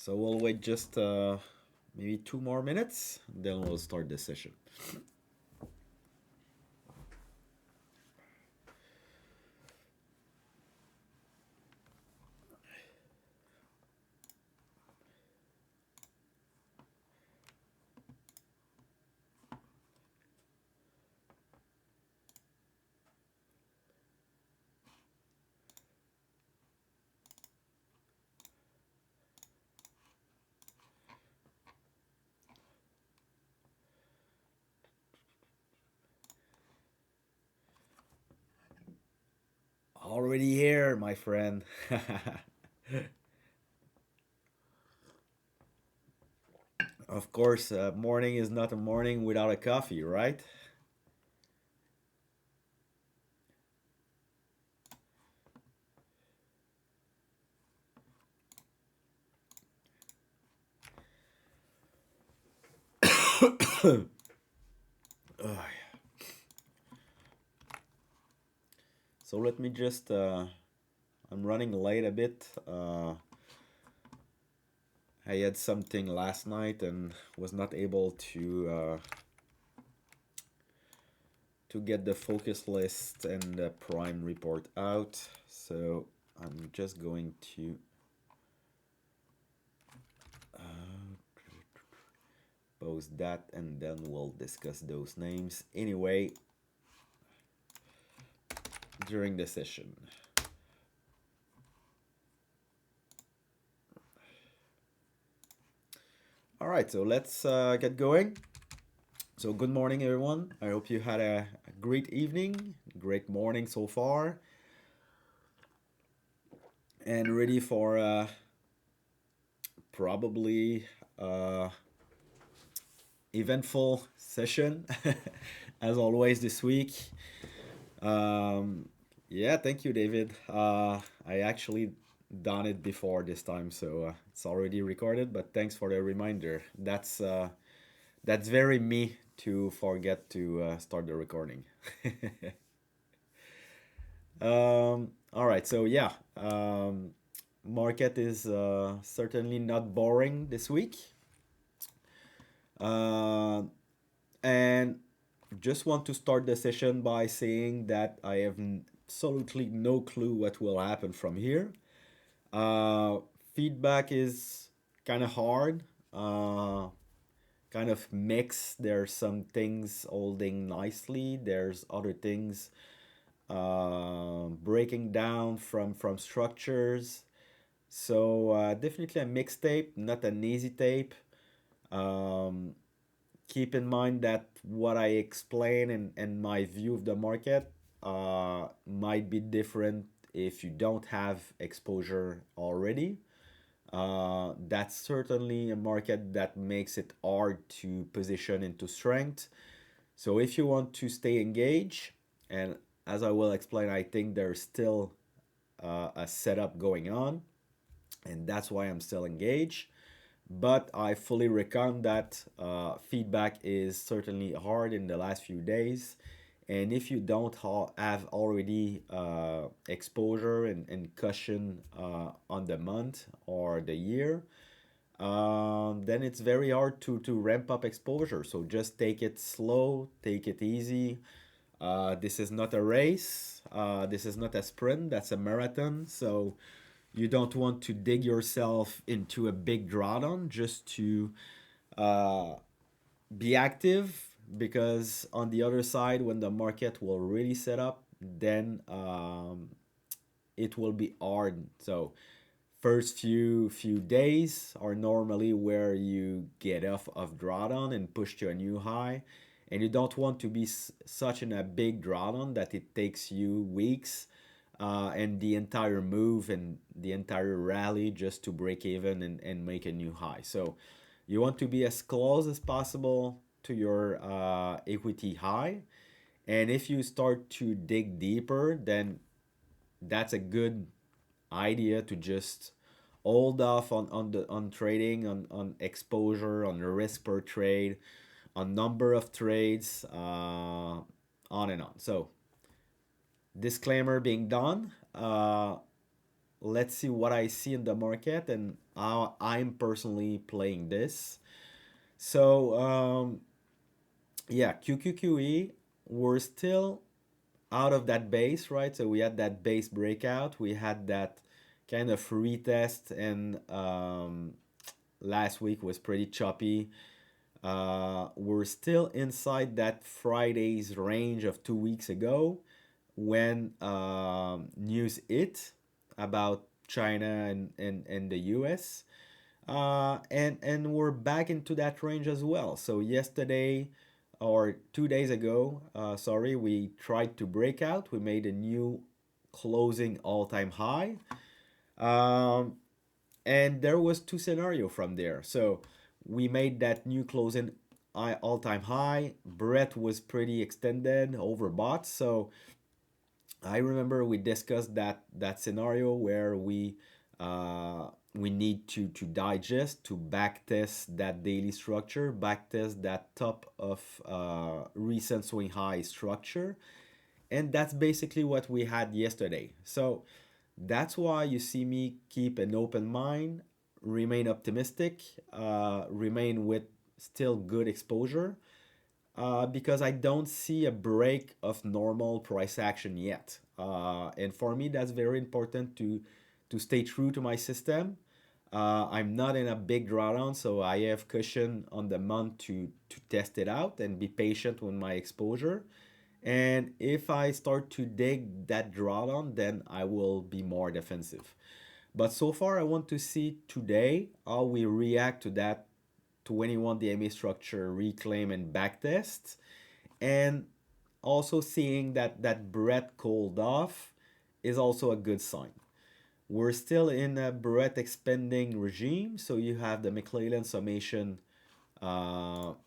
So we'll wait just maybe 2 more minutes, then we'll start the session. Already here, my friend. Of course, morning is not a morning without a coffee, right? So let me just, I'm running late a bit. I had something last night and was not able to get the focus list and the prime report out. So I'm just going to post that and then we'll discuss those names anyway during the session. All right, so let's get going. So good morning, everyone. I hope you had a great evening, great morning so far, and ready for probably eventful session as always this week. Yeah, thank you, David. I actually done it before this time, so it's already recorded. But thanks for the reminder. That's very me to forget to start the recording. All right, so yeah, market is certainly not boring this week. And just want to start the session by saying that I have absolutely no clue what will happen from here. Uh, Feedback is kind of hard, kind of mixed. There's some things holding nicely. There's other things breaking down from structures. So definitely a mixed tape, not an easy tape. Um, Keep in mind that what I explain and my view of the market might be different if you don't have exposure already. That's certainly a market that makes it hard to position into strength. So if you want to stay engaged, and as I will explain, I think there's still a setup going on, and that's why I'm still engaged. But I fully reckon that feedback is certainly hard in the last few days. And if you don't have already exposure and cushion on the month or the year, then it's very hard to ramp up exposure. So just take it slow, take it easy. This is not a race. This is not a sprint. That's a marathon. So you don't want to dig yourself into a big drawdown just to uh, be active, because on the other side, when the market will really set up, then it will be hard. So first few days are normally where you get off of drawdown and push to a new high, and you don't want to be such in a big drawdown that it takes you weeks and the entire move and the entire rally just to break even and make a new high. So you want to be as close as possible to your equity high, and if you start to dig deeper, then that's a good idea to just hold off on trading, on exposure, on the risk per trade, on number of trades, on and on. So disclaimer being done, let's see what I see in the market and how I'm personally playing this. So yeah, QQQE, we're still out of that base, right? So we had that base breakout, we had that kind of retest, and last week was pretty choppy. We're still inside that Friday's range of 2 weeks ago when news hit about China and the US. And we're back into that range as well. So yesterday or 2 days ago, sorry, we tried to break out. We made a new closing all-time high. Um, and there was two scenario from there. So we made that new closing all-time high. Breadth was pretty extended, overbought. So I remember we discussed that scenario where we need to digest, to backtest that daily structure, backtest that top of recent swing high structure, and that's basically what we had yesterday. So that's why you see me keep an open mind, remain optimistic, remain with still good exposure, because I don't see a break of normal price action yet. And for me, that's very important to stay true to my system. I'm not in a big drawdown, so I have cushion on the month to test it out and be patient with my exposure. And if I start to dig that drawdown, then I will be more defensive. But so far, I want to see today how we react to that 21 DMA structure reclaim and backtest, and also seeing that breadth cooled off is also a good sign. We're still in a breadth expanding regime, so you have the McClellan summation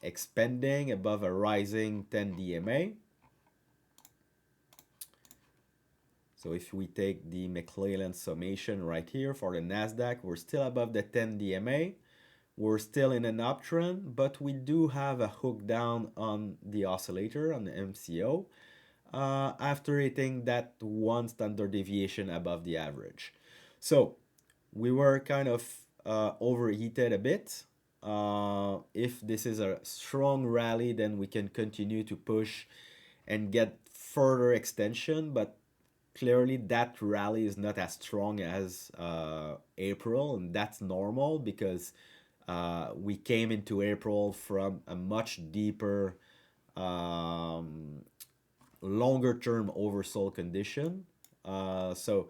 expanding above a rising 10 DMA. So if we take the McClellan summation right here for the Nasdaq, we're still above the 10 DMA. We're still in an uptrend, but we do have a hook down on the oscillator, on the MCO, after hitting that one standard deviation above the average. So we were kind of overheated a bit. If this is a strong rally, then we can continue to push and get further extension, but clearly that rally is not as strong as April, and that's normal because we came into April from a much deeper, longer term oversold condition. So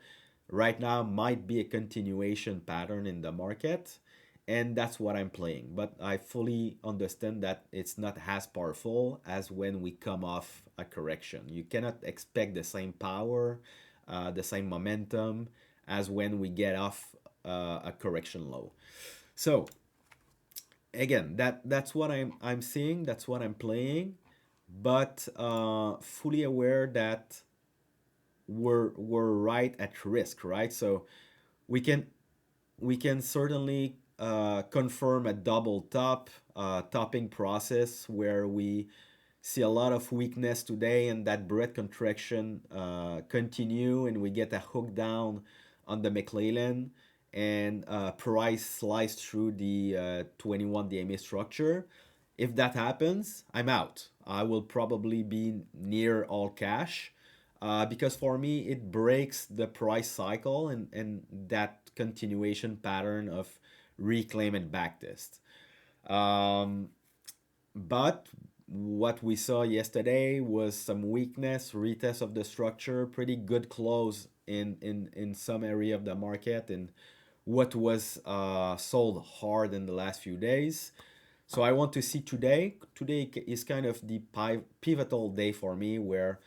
right now might be a continuation pattern in the market, and that's what I'm playing. But I fully understand that it's not as powerful as when we come off a correction. You cannot expect the same power, the same momentum as when we get off a correction low. So again, that's what I'm seeing. That's what I'm playing, but fully aware that we're right at risk, right? So we can we can certainly confirm a double top topping process where we see a lot of weakness today and that breadth contraction continue and we get a hook down on the McClellan and price slice through the 21 DMA structure. If that happens, I'm out. I will probably be near all cash because for me it breaks the price cycle and that continuation pattern of reclaim and backtest. Um, but what we saw yesterday was some weakness, retest of the structure, pretty good close in some area of the market, and what was sold hard in the last few days. So I want to see today. Today is kind of the pivotal day for me where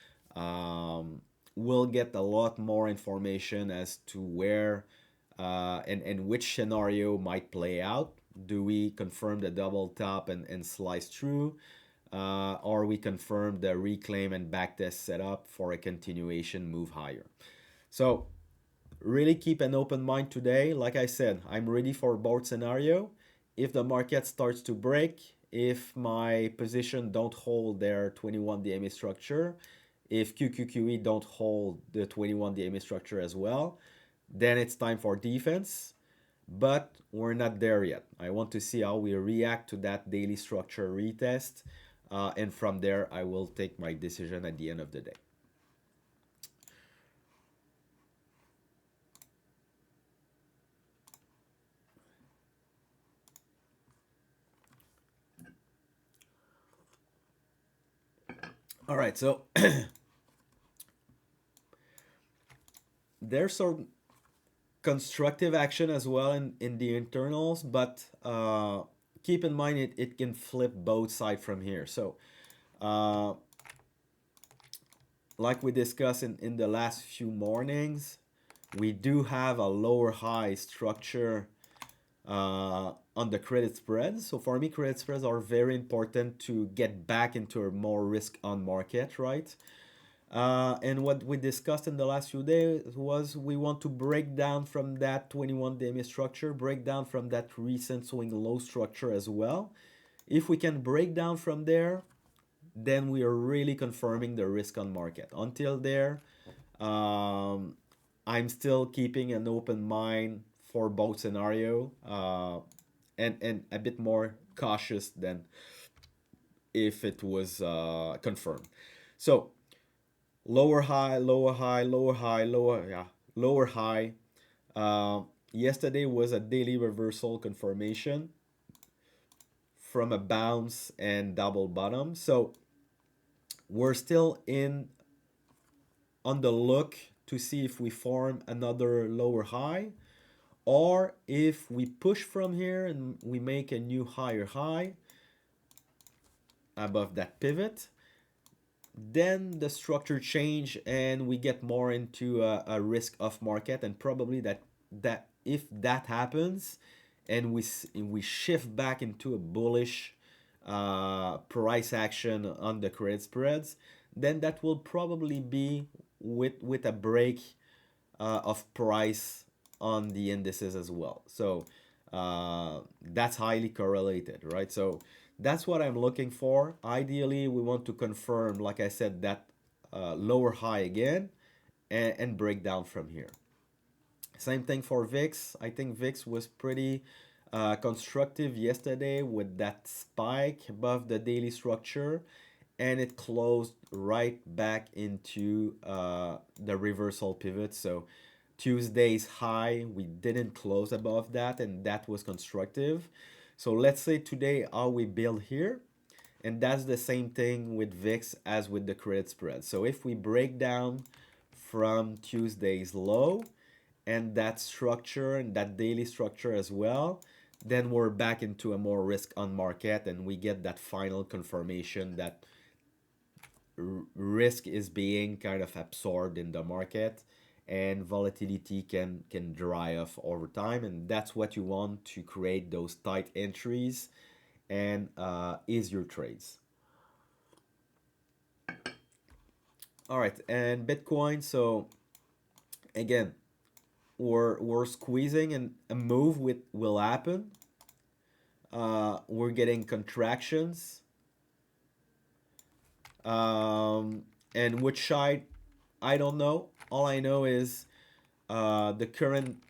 we'll get a lot more information as to where and which scenario might play out. Do we confirm the double top and slice through? Or we confirm the reclaim and backtest setup for a continuation move higher? So really keep an open mind today. Like I said, I'm ready for both scenario. If the market starts to break, if my position don't hold their 21 DMA structure, if QQQE don't hold the 21 DMA structure as well, then it's time for defense. But we're not there yet. I want to see how we react to that daily structure retest. And from there, I will take my decision at the end of the day. All right, so there's some constructive action as well in the internals, but keep in mind it can flip both sides from here. So uh, like we discussed in the last few mornings, we do have a lower high structure on the credit spreads. So for me, credit spreads are very important to get back into a more risk on market, right? And what we discussed in the last few days was we want to break down from that 21 DMA structure, break down from that recent swing low structure as well. If we can break down from there, then we are really confirming the risk on market. Until there, I'm still keeping an open mind for both scenario, and a bit more cautious than if it was confirmed. So lower high, lower high, lower high, lower, yeah, lower high. Uh, Yesterday was a daily reversal confirmation from a bounce and double bottom. So we're still in on the look to see if we form another lower high, or if we push from here and we make a new higher high above that pivot, then the structure change and we get more into a risk off market. And probably that if that happens and we shift back into a bullish price action on the credit spreads, then that will probably be with a break of price on the indices as well. So that's highly correlated, right? So that's what I'm looking for. Ideally, we want to confirm, like I said, that lower high again and break down from here. Same thing for VIX. I think VIX was pretty constructive yesterday with that spike above the daily structure, and it closed right back into the reversal pivot. So Tuesday's high, we didn't close above that, and that was constructive. So let's say today how we build here, and that's the same thing with VIX as with the credit spread. So if we break down from Tuesday's low and that structure and that daily structure as well, then we're back into a more risk on market, and we get that final confirmation that risk is being kind of absorbed in the market, and volatility can dry off over time, and that's what you want to create those tight entries and easier trades. All right, and Bitcoin. So again, we're squeezing, and a move will happen. We're getting contractions, and which side, I don't know. All I know is the current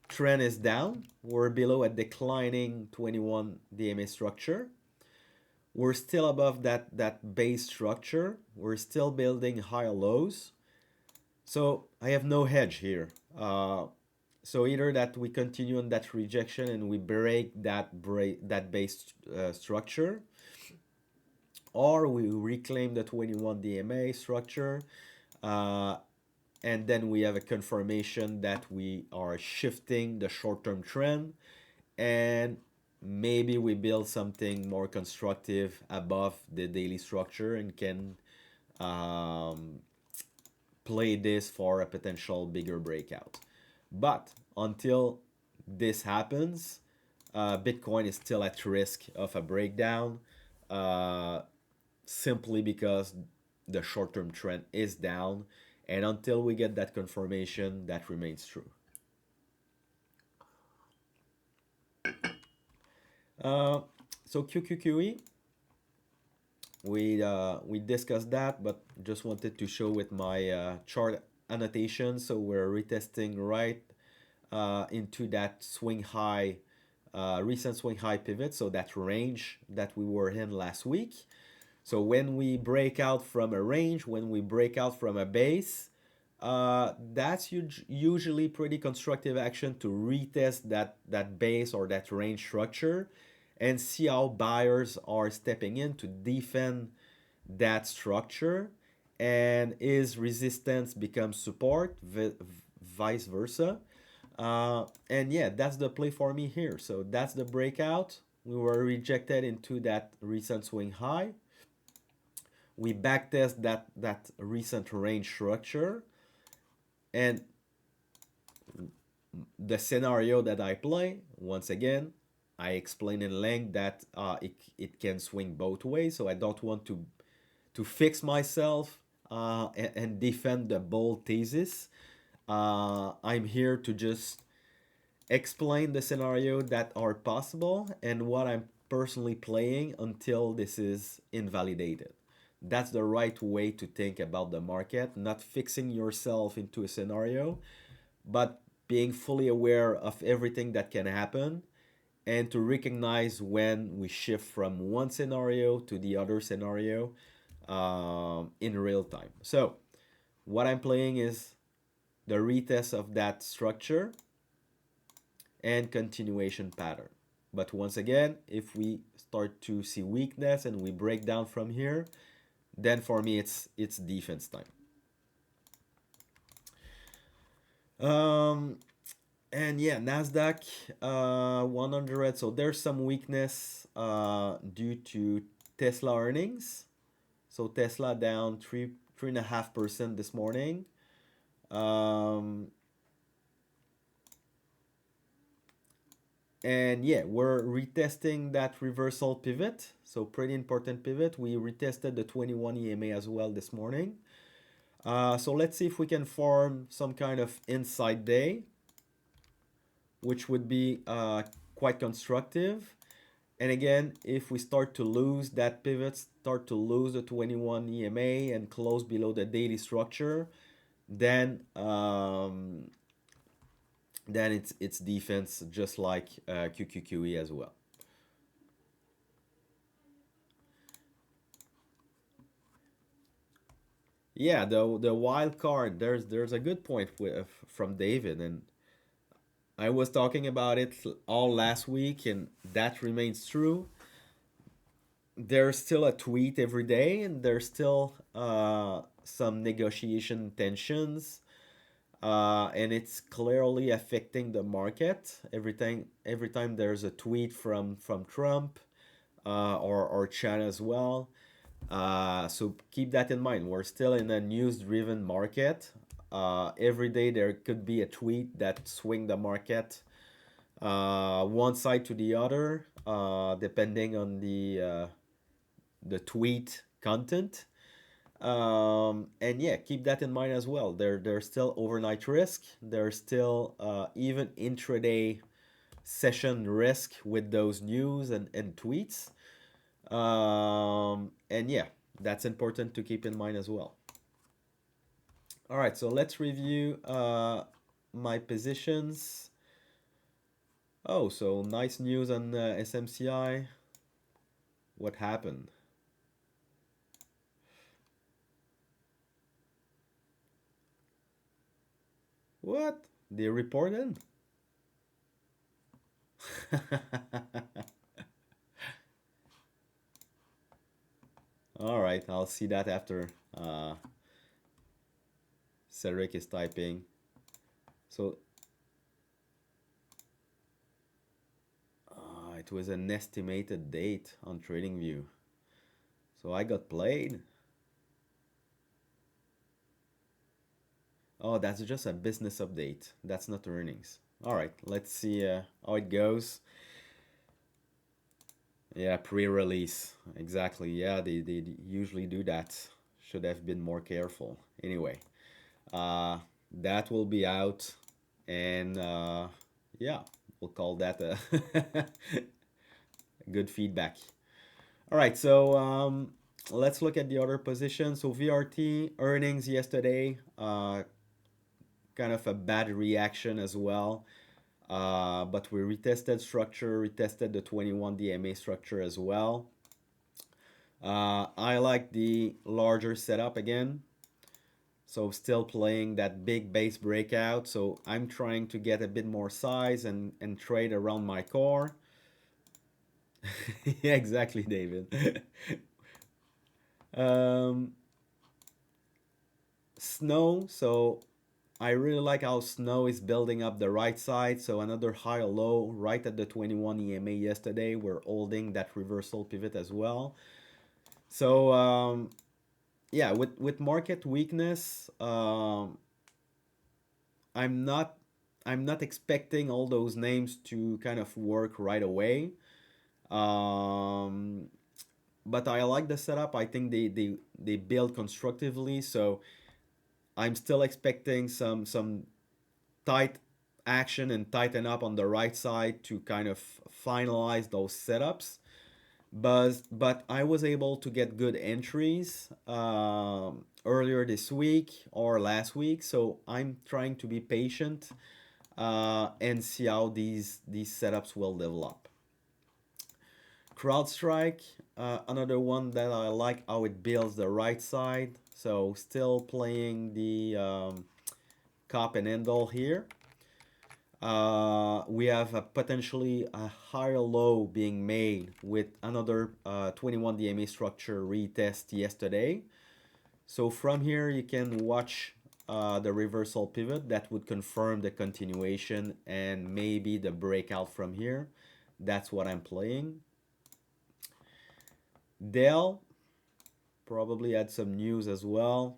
trend is down. We're below a declining 21 DMA structure. We're still above that base structure. We're still building higher lows. So I have no hedge here. So either that we continue on that rejection and we break that base structure, or we reclaim the 21 DMA structure, and then we have a confirmation that we are shifting the short-term trend, and maybe we build something more constructive above the daily structure and can play this for a potential bigger breakout. But until this happens, Bitcoin is still at risk of a breakdown, simply because the short-term trend is down, and until we get that confirmation, that remains true. So QQQE, we discussed that, but just wanted to show with my chart annotation. So we're retesting right into that swing high, recent swing high pivot. So that range that we were in last week. So when we break out from a range, when we break out from a base, that's usually pretty constructive action to retest that base or that range structure and see how buyers are stepping in to defend that structure, and is resistance becomes support, vice versa. And yeah, that's the play for me here. So that's the breakout. We were rejected into that recent swing high. We backtest that recent range structure, and the scenario that I play, once again, I explain in length that it can swing both ways. So I don't want to fix myself and defend the bold thesis. I'm here to just explain the scenario that are possible and what I'm personally playing until this is invalidated. That's the right way to think about the market, not fixing yourself into a scenario, but being fully aware of everything that can happen and to recognize when we shift from one scenario to the other scenario in real time. So what I'm playing is the retest of that structure and continuation pattern. But once again, if we start to see weakness and we break down from here, then for me it's defense time. And yeah, Nasdaq 100. So there's some weakness due to Tesla earnings. So Tesla down 3.5% this morning. And yeah, we're retesting that reversal pivot. So pretty important pivot. We retested the 21 EMA as well this morning. So let's see if we can form some kind of inside day, which would be quite constructive. And again, if we start to lose that pivot, start to lose the 21 EMA and close below the daily structure, then it's defense, just like QQQE as well. Yeah, the wild card. There's a good point from David, and I was talking about it all last week, and that remains true. There's still a tweet every day, and there's still some negotiation tensions, and it's clearly affecting the market. Every time there's a tweet from Trump or China as well. So keep that in mind. We're still in a news-driven market. Every day there could be a tweet that swing the market one side to the other, depending on the tweet content. And yeah, keep that in mind as well. There's still overnight risk. There's still even intraday session risk with those news and tweets. And yeah, that's important to keep in mind as well. All right, so let's review my positions. Oh, so nice news on SMCI. What happened? What? They reported? All right, I'll see that after Cedric is typing. So it was an estimated date on TradingView. So I got played. Oh, that's just a business update. That's not earnings. All right, let's see how it goes. Yeah, pre-release. Exactly. Yeah, they usually do that. Should have been more careful. Anyway, that will be out, and yeah, we'll call that a good feedback. All right, so let's look at the other position. So VRT earnings yesterday. kind of a bad reaction as well. But we retested structure, retested the 21 DMA structure as well. I like the larger setup again. So still playing that big base breakout. So I'm trying to get a bit more size and trade around my core. Yeah, exactly, David. um, Snow. So I really like how Snow is building up the right side. So another high or low right at the 21 EMA yesterday. We're holding that reversal pivot as well. So yeah, with market weakness, I'm not I'm not expecting all those names to kind of work right away. Um, but I like the setup. I think they build constructively. So I'm still expecting some tight action and tighten up on the right side to kind of finalize those setups. But I was able to get good entries earlier this week or last week, so I'm trying to be patient and see how these setups will develop. CrowdStrike, another one that I like how it builds the right side. So still playing the cup and handle here. We have potentially a higher low being made with another 21 DMA structure retest yesterday. So from here you can watch the reversal pivot that would confirm the continuation and maybe the breakout from here. That's what I'm playing. Dell probably had some news as well.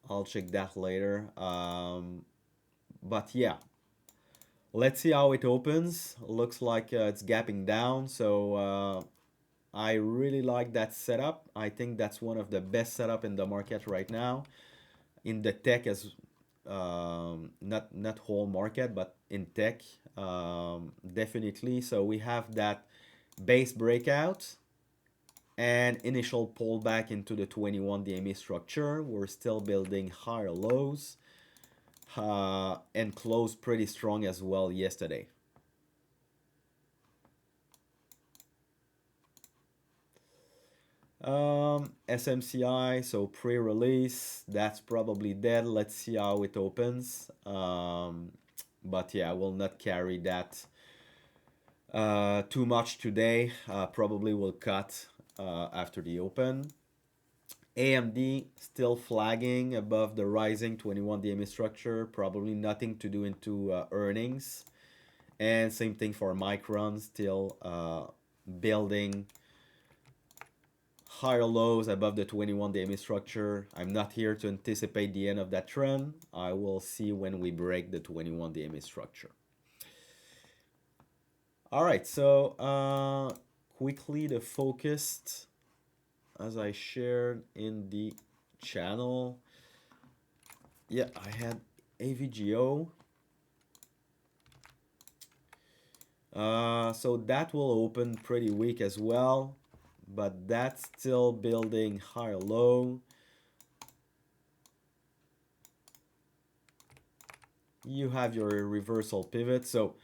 I'll check that later. But yeah, let's see how it opens. Looks like it's gapping down, so I really like that setup. I think that's one of the best setup in the market right now. In the tech as not whole market, but in tech definitely. So we have that base breakout and initial pullback into the 21 DMA structure. We're still building higher lows and closed pretty strong as well yesterday. SMCI, so pre-release, that's probably dead. Let's see how it opens. But yeah, I will not carry that too much today. Probably will cut after the open. AMD still flagging above the rising 21 DMA structure. Probably nothing to do into earnings. And same thing for Micron, still building higher lows above the 21 DMA structure. I'm not here to anticipate the end of that trend. I will see when we break the 21 DMA structure. All right, so quickly the focused, as I shared in the channel. Yeah, I had AVGO. So that will open pretty weak as well, but that's still building higher low. You have your reversal pivot. So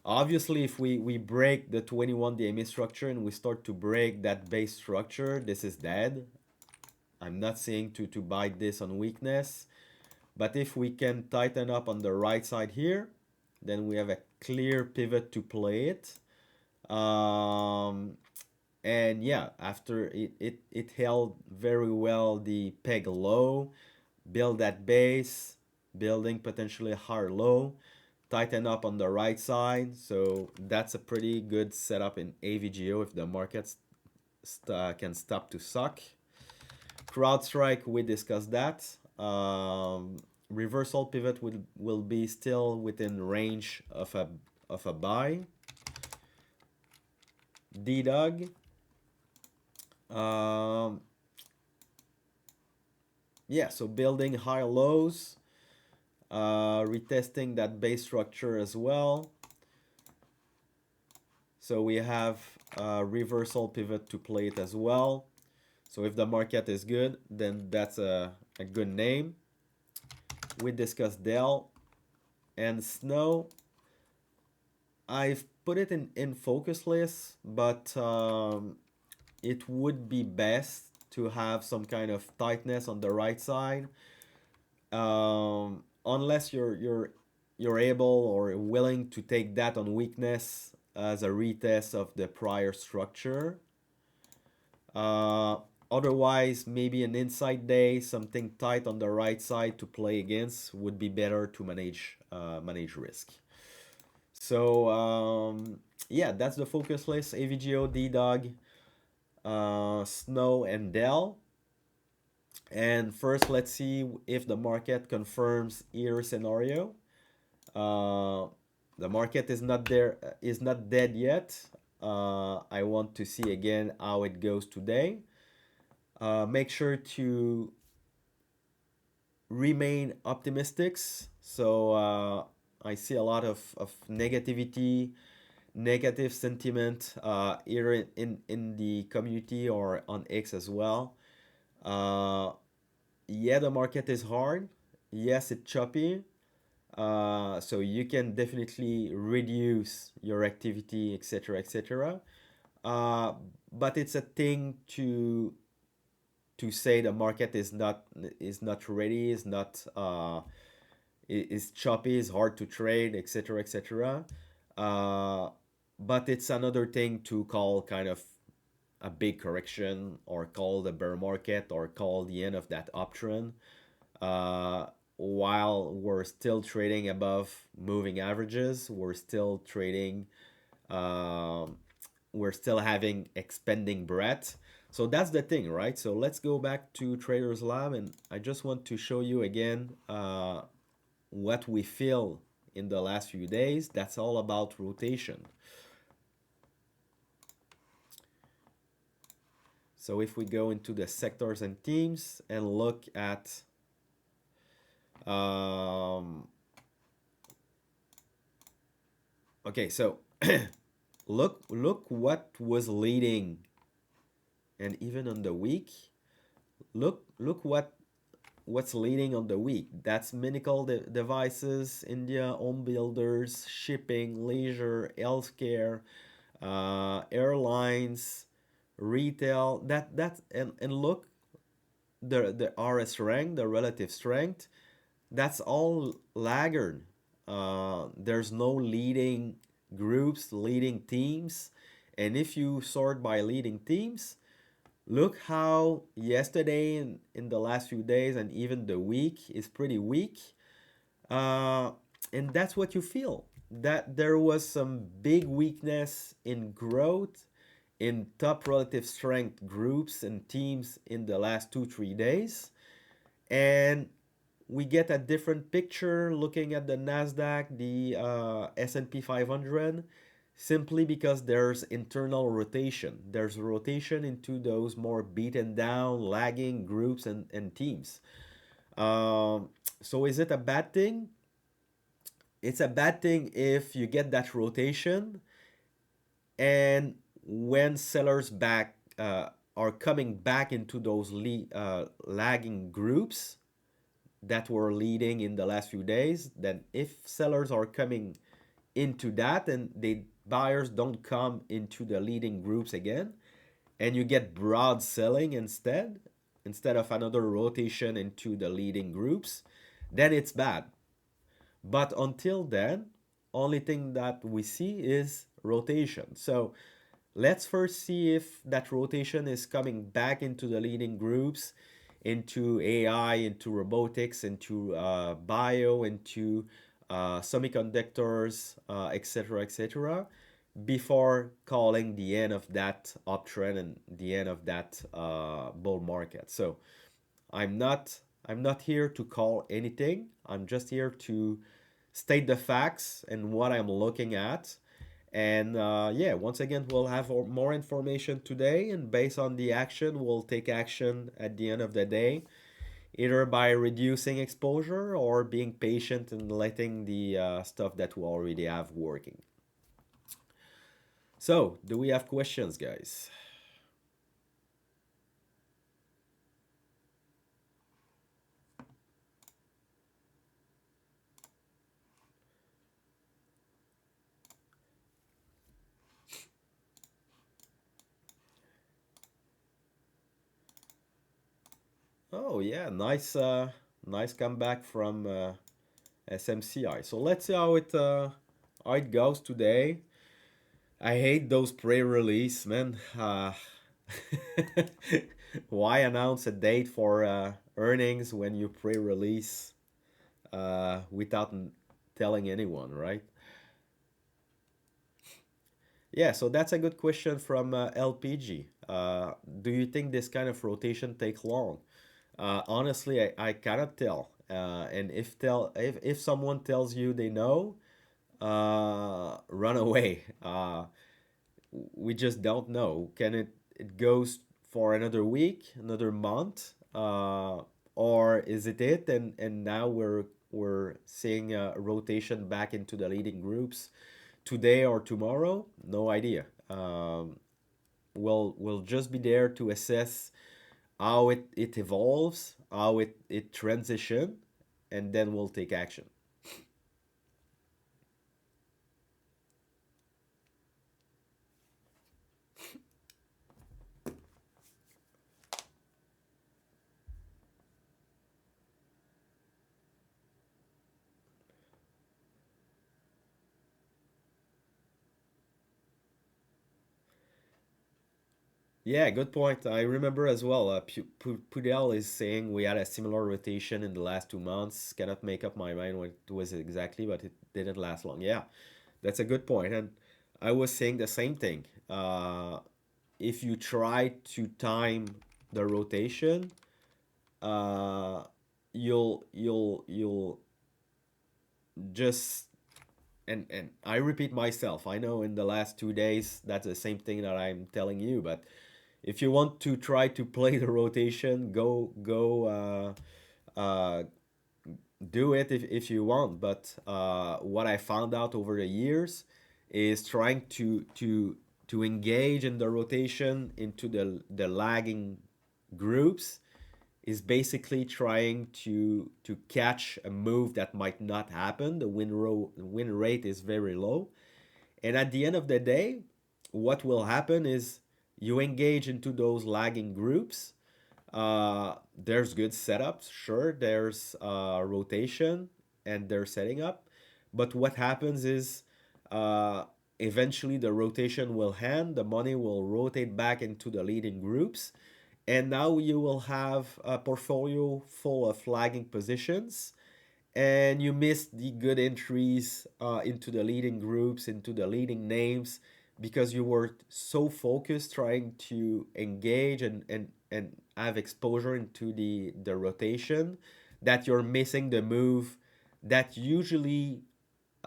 obviously if we break the 21 DMA structure and we start to break that base structure, this is dead. I'm not saying to buy this on weakness, but if we can tighten up on the right side here, then we have a clear pivot to play it. And yeah, after it held very well the peg low, build that base, building potentially a higher low, tighten up on the right side. So that's a pretty good setup in AVGO if the market can stop to suck. CrowdStrike, we discussed that. Reversal pivot will be still within range of a buy. DDOG. Yeah, so building high lows, retesting that base structure as well. So we have a reversal pivot to play it as well. So if the market is good, then that's a good name. We discussed Dell and Snow. I've put it in Focuslist, but it would be best to have some kind of tightness on the right side, unless you're able or willing to take that on weakness as a retest of the prior structure. Uh, Otherwise, maybe an inside day, something tight on the right side to play against would be better to manage risk. So yeah, that's the focus list: AVGO, DDOG, Snow, and Dell. And first, let's see if the market confirms either scenario. Uh, the market is not there, is not dead yet. I want to see again how it goes today. Make sure to remain optimistic. So I see a lot of negativity, negative sentiment here in the community or on X as well. Uh, yeah, the market is hard. Yes, it's choppy. So you can definitely reduce your activity, etc., etc. Uh, but it's a thing to say the market is not ready, is not is choppy, is hard to trade, etc., etc. Uh, but it's another thing to call kind of a big correction or call the bear market or call the end of that uptrend uh, while we're still trading above moving averages. We're still trading um, we're still having expanding breadth. So that's the thing, right? So let's go back to TradersLab, and I just want to show you again what we feel in the last few days. That's all about rotation. So if we go into the sectors and teams and look at okay, so look what was leading, and even on the week, look what's leading on the week. That's medical devices, India, home builders, shipping, leisure, healthcare, airlines, retail. And look, the RS rank, the relative strength, that's all laggard. There's no leading groups, leading teams. And if you sort by leading teams, look how yesterday and in the last few days and even the week is pretty weak. Uh, and that's what you feel. That there was some big weakness in growth in top relative strength groups and teams in the last 2 3 days. And we get a different picture looking at the Nasdaq, the S&P 500, simply because there's internal rotation. There's rotation into those more beaten down, lagging groups and teams. So is it a bad thing? It's a bad thing if you get that rotation, and when sellers back are coming back into those lagging groups that were leading in the last few days, then if sellers are coming into that and the buyers don't come into the leading groups again, and you get broad selling instead of another rotation into the leading groups, then it's bad. But until then, only thing that we see is rotation. So let's first see if that rotation is coming back into the leading groups, into AI, into robotics, into bio, into semiconductors, etc., etc., before calling the end of that uptrend and the end of that bull market. So I'm not I'm not here to call anything. I'm just here to state the facts and what I'm looking at. And yeah, once again, we'll have more information today, and based on the action, we'll take action at the end of the day, either by reducing exposure or being patient and letting the stuff that we already have working. So, do we have questions, guys? Oh yeah, nice comeback from SMCI. So let's see how it goes today. I hate those pre-release, man. Why announce a date for earnings when you pre-release without telling anyone, right? Yeah, so that's a good question from LPG. Do you think this kind of rotation take long? Honestly, I cannot tell. And if someone tells you they know, run away. We just don't know. Can it goes for another week, another month, or is it? And now we're seeing a rotation back into the leading groups today or tomorrow. No idea. We'll just be there to assess how it evolves, how it transition, and then we'll take action. Yeah, good point. I remember as well. Pudel is saying we had a similar rotation in the last 2 months. Cannot make up my mind what it was exactly, but it didn't last long. Yeah, that's a good point. And I was saying the same thing. If you try to time the rotation, uh, you'll just and I repeat myself. I know in the last 2 days that's the same thing that I'm telling you, but if you want to try to play the rotation, go do it if you want. But what I found out over the years is trying to engage in the rotation into the lagging groups is basically trying to catch a move that might not happen. The win rate is very low, and at the end of the day, what will happen is you engage into those lagging groups. There's good setups, sure. There's rotation and they're setting up, but what happens is uh, eventually the rotation will end. The money will rotate back into the leading groups, and now you will have a portfolio full of lagging positions, and you missed the good entries into the leading groups, into the leading names, because you were so focused trying to engage and have exposure into the rotation that you're missing the move that usually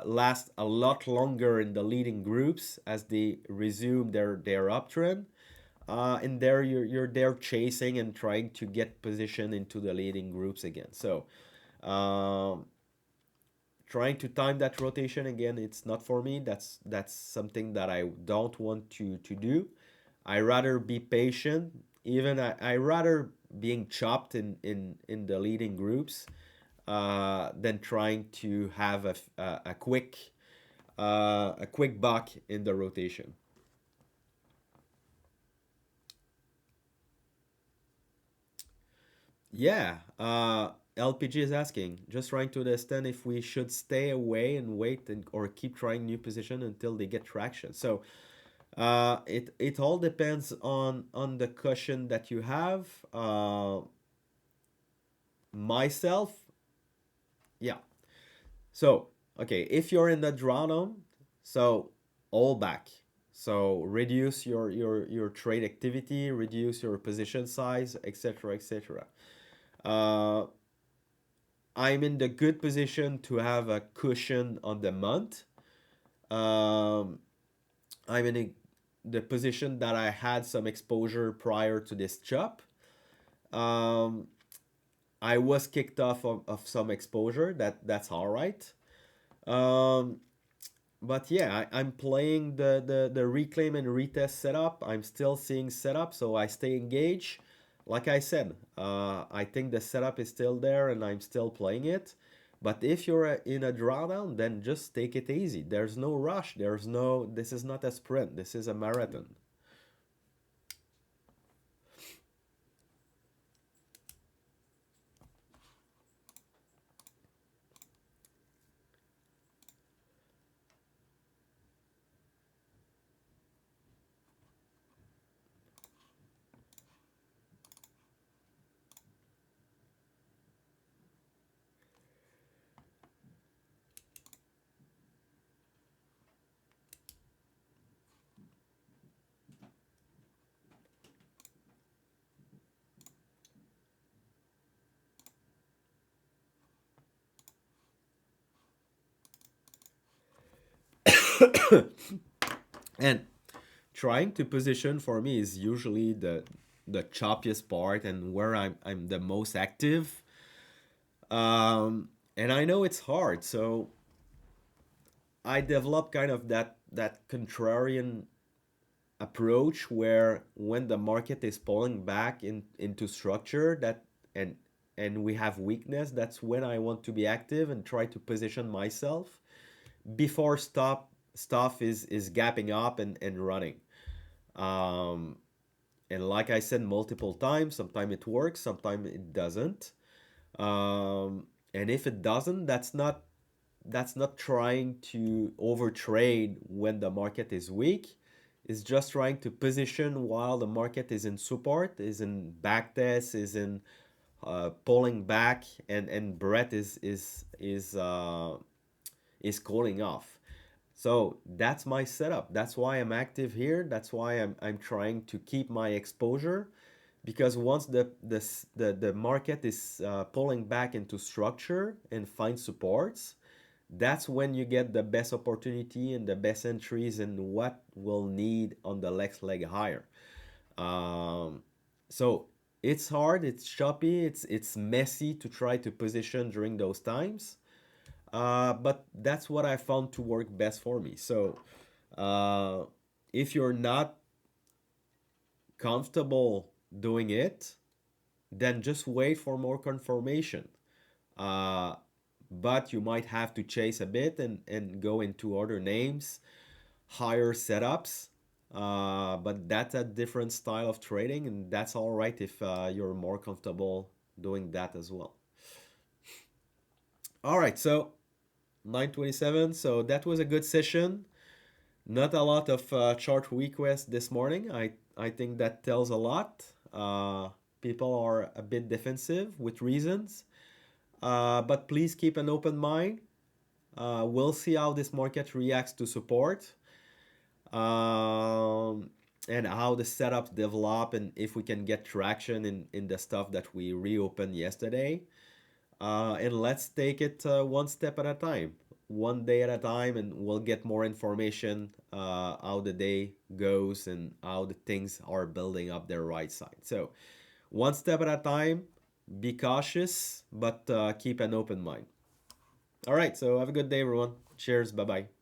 lasts a lot longer in the leading groups as they resume their uptrend. And there you're there chasing and trying to get position into the leading groups again. So um, trying to time that rotation again, it's not for me. That's something that I don't want to do. I rather be patient. Even I rather being chopped in the leading groups than trying to have a quick buck in the rotation. Yeah, LPG is asking, just trying to understand if we should stay away and wait or keep trying new position until they get traction. So it all depends on the cushion that you have. Myself, yeah. So okay, if you're in the drawdown, so all back. So reduce your trade activity, reduce your position size, etc., etc. Uh, I'm in the good position to have a cushion on the month. Um, I'm in the position that I had some exposure prior to this chop. Um, I was kicked off of some exposure. That's all right. Um, but yeah, I'm playing the reclaim and retest setup. I'm still seeing setup, so I stay engaged. Like I said, I think the setup is still there, and I'm still playing it. But if you're in a drawdown, then just take it easy. There's no rush. There's no. This is not a sprint. This is a marathon. And trying to position for me is usually the choppiest part and where I'm the most active. And I know it's hard, so I develop kind of that contrarian approach where when the market is pulling back into structure that and and we have weakness, that's when I want to be active and try to position myself before stuff is gapping up and running. Um, and like I said multiple times, sometimes it works, sometimes it doesn't. And if it doesn't, that's not trying to overtrade when the market is weak. It's just trying to position while the market is in support, is in backtest, is in pulling back, and breath is cooling off. So that's my setup. That's why I'm active here. That's why I'm trying to keep my exposure, because once the market is pulling back into structure and find supports, that's when you get the best opportunity and the best entries and what we'll need on the next leg higher. Um, so it's hard, it's choppy, it's messy to try to position during those times. But that's what I found to work best for me. So uh, if you're not comfortable doing it, then just wait for more confirmation. Uh, but you might have to chase a bit and go into other names, higher setups. But that's a different style of trading, and that's all right if you're more comfortable doing that as well. All right, so 9:27. So that was a good session. Not a lot of chart requests this morning. I think that tells a lot. People are a bit defensive with reasons. But please keep an open mind. We'll see how this market reacts to support, um, and how the setups develop, and if we can get traction in the stuff that we reopened yesterday. And let's take it one step at a time, one day at a time, and we'll get more information how the day goes and how the things are building up their right side. So, one step at a time, be cautious, but keep an open mind. All right, so have a good day, everyone. Cheers. Bye bye.